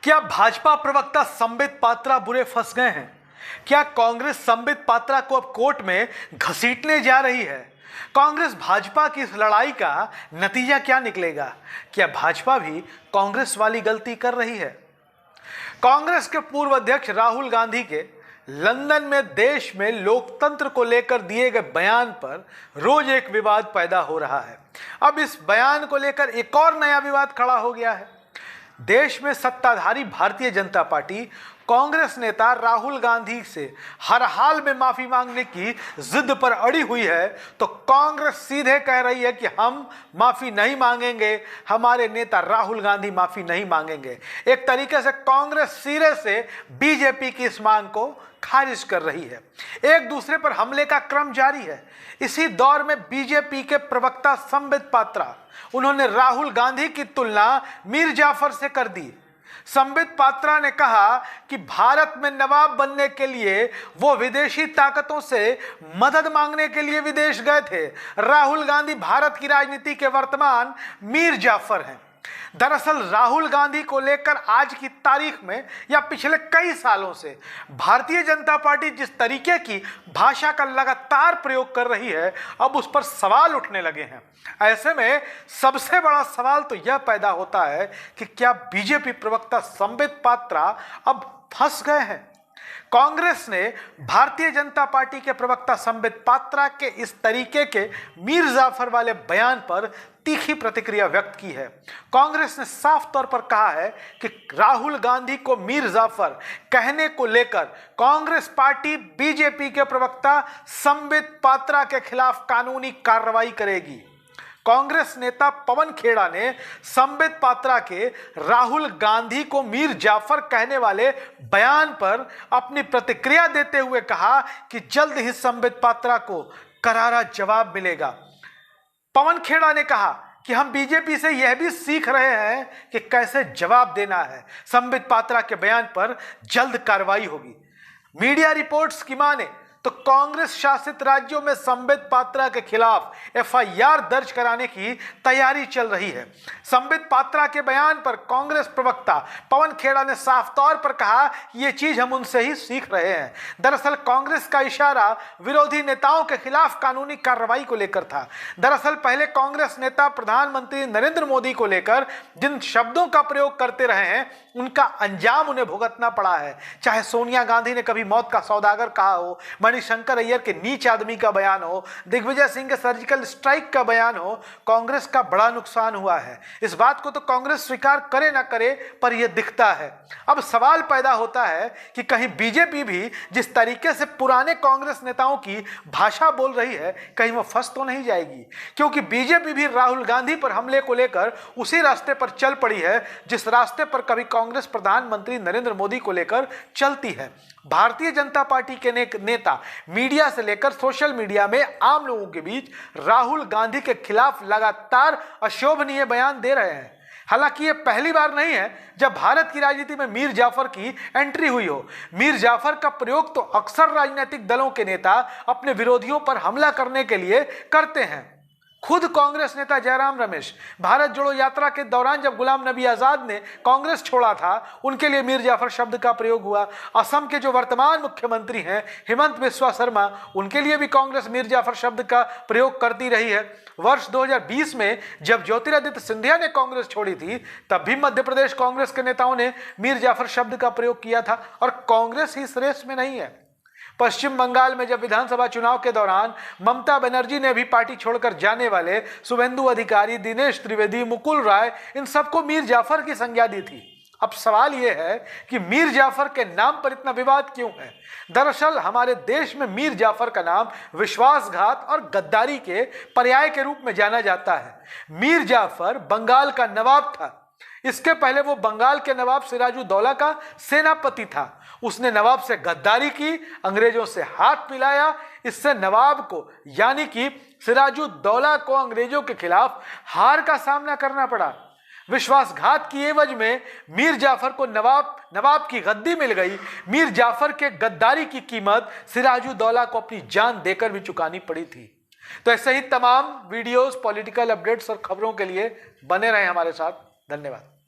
क्या भाजपा प्रवक्ता संबित पात्रा बुरे फंस गए हैं? क्या कांग्रेस संबित पात्रा को अब कोर्ट में घसीटने जा रही है? कांग्रेस भाजपा की इस लड़ाई का नतीजा क्या निकलेगा? क्या भाजपा भी कांग्रेस वाली गलती कर रही है? कांग्रेस के पूर्व अध्यक्ष राहुल गांधी के लंदन में देश में लोकतंत्र को लेकर दिए गए बयान पर रोज एक विवाद पैदा हो रहा है। अब इस बयान को लेकर एक और नया विवाद खड़ा हो गया है। देश में सत्ताधारी भारतीय जनता पार्टी कांग्रेस नेता राहुल गांधी से हर हाल में माफी मांगने की जिद पर अड़ी हुई है, तो कांग्रेस सीधे कह रही है कि हम माफी नहीं मांगेंगे, हमारे नेता राहुल गांधी माफी नहीं मांगेंगे। एक तरीके से कांग्रेस सिरे से बीजेपी की इस मांग को खारिज कर रही है। एक दूसरे पर हमले का क्रम जारी है। इसी दौर में बीजेपी के प्रवक्ता संबित पात्रा, उन्होंने राहुल गांधी की तुलना मीर जाफर से कर दी। संबित पात्रा ने कहा कि भारत में नवाब बनने के लिए वो विदेशी ताकतों से मदद मांगने के लिए विदेश गए थे। राहुल गांधी भारत की राजनीति के वर्तमान मीर जाफर हैं। दरअसल राहुल गांधी को लेकर आज की तारीख में या पिछले कई सालों से भारतीय जनता पार्टी जिस तरीके की भाषा का लगातार प्रयोग कर रही है, अब उस पर सवाल उठने लगे हैं। ऐसे में सबसे बड़ा सवाल तो यह पैदा होता है कि क्या बीजेपी प्रवक्ता संबित पात्रा अब फंस गए हैं? कांग्रेस ने भारतीय जनता पार्टी के प्रवक्ता संबित पात्रा के इस तरीके के मीर जाफर वाले बयान पर तीखी प्रतिक्रिया व्यक्त की है। कांग्रेस ने साफ तौर पर कहा है कि राहुल गांधी को मीर जाफर कहने को लेकर कांग्रेस पार्टी बीजेपी के प्रवक्ता संबित पात्रा के खिलाफ कानूनी कार्रवाई करेगी। कांग्रेस नेता पवन खेड़ा ने संबित पात्रा के राहुल गांधी को मीर जाफर कहने वाले बयान पर अपनी प्रतिक्रिया देते हुए कहा कि जल्द ही संबित पात्रा को करारा जवाब मिलेगा। पवन खेड़ा ने कहा कि हम बीजेपी से यह भी सीख रहे हैं कि कैसे जवाब देना है। संबित पात्रा के बयान पर जल्द कार्रवाई होगी। मीडिया रिपोर्ट्स की माने तो कांग्रेस शासित राज्यों में संबित पात्रा के खिलाफ एफआईआर दर्ज कराने की तैयारी चल रही है। संबित पात्रा के बयान पर कांग्रेस प्रवक्ता पवन खेड़ा ने साफ तौर पर कहा कि ये चीज हम उनसे ही सीख रहे हैं। दरअसल कांग्रेस का इशारा विरोधी नेताओं के खिलाफ कानूनी कार्रवाई को लेकर था। दरअसल पहले कांग्रेस नेता प्रधानमंत्री नरेंद्र मोदी को लेकर जिन शब्दों का प्रयोग करते रहे हैं, उनका अंजाम उन्हें भुगतना पड़ा है। चाहे सोनिया गांधी ने कभी मौत का सौदागर कहा हो, मणिशंकर अय्यर के नीच आदमी का बयान हो, दिग्विजय सिंह के सर्जिकल स्ट्राइक का बयान हो, कांग्रेस का बड़ा नुकसान हुआ है। इस बात को तो कांग्रेस स्वीकार करे ना करे, पर यह दिखता है। अब सवाल पैदा होता है कि कहीं बीजेपी भी जिस तरीके से पुराने कांग्रेस नेताओं की भाषा बोल रही है, कहीं वो फंस तो नहीं जाएगी? क्योंकि बीजेपी भी राहुल गांधी पर हमले को लेकर उसी रास्ते पर चल पड़ी है जिस रास्ते पर कभी कांग्रेस प्रधानमंत्री नरेंद्र मोदी को लेकर चलती है। भारतीय जनता पार्टी के नेता मीडिया से लेकर सोशल मीडिया में आम लोगों के बीच राहुल गांधी के खिलाफ लगातार अशोभनीय बयान दे रहे हैं। हालांकि ये पहली बार नहीं है जब भारत की राजनीति में मीर जाफर की एंट्री हुई हो। मीर जाफर का प्रयोग तो अक्सर राजनीतिक दलों के नेता अपने विरोधियों पर हमला करने के लिए करते हैं। खुद कांग्रेस नेता जयराम रमेश भारत जोड़ो यात्रा के दौरान जब गुलाम नबी आजाद ने कांग्रेस छोड़ा था, उनके लिए मीर जाफर शब्द का प्रयोग हुआ। असम के जो वर्तमान मुख्यमंत्री हैं हिमंत बिस्वा शर्मा, उनके लिए भी कांग्रेस मीर जाफर शब्द का प्रयोग करती रही है। वर्ष 2020 में जब ज्योतिरादित्य सिंधिया ने कांग्रेस छोड़ी थी, तब भी मध्य प्रदेश कांग्रेस के नेताओं ने मीर जाफर शब्द का प्रयोग किया था। और कांग्रेस ही इस रेस में नहीं है। पश्चिम बंगाल में जब विधानसभा चुनाव के दौरान ममता बनर्जी ने भी पार्टी छोड़कर जाने वाले शुभेंदु अधिकारी, दिनेश त्रिवेदी, मुकुल राय, इन सबको मीर जाफर की संज्ञा दी थी। अब सवाल यह है कि मीर जाफर के नाम पर इतना विवाद क्यों है? दरअसल हमारे देश में मीर जाफर का नाम विश्वासघात और गद्दारी के पर्याय के रूप में जाना जाता है। मीर जाफर बंगाल का नवाब था। इसके पहले वो बंगाल के नवाब सिराजुद्दौला का सेनापति था। उसने नवाब से गद्दारी की, अंग्रेजों से हाथ मिलाया। इससे नवाब को यानी कि सिराजुद्दौला को अंग्रेजों के खिलाफ हार का सामना करना पड़ा। विश्वासघात की एवज में मीर जाफर को नवाब की गद्दी मिल गई। मीर जाफर के गद्दारी की कीमत सिराजुद्दौला को अपनी जान देकर भी चुकानी पड़ी थी। तो ऐसे ही तमाम वीडियोस, पॉलिटिकल अपडेट्स और खबरों के लिए बने रहें हमारे साथ। धन्यवाद।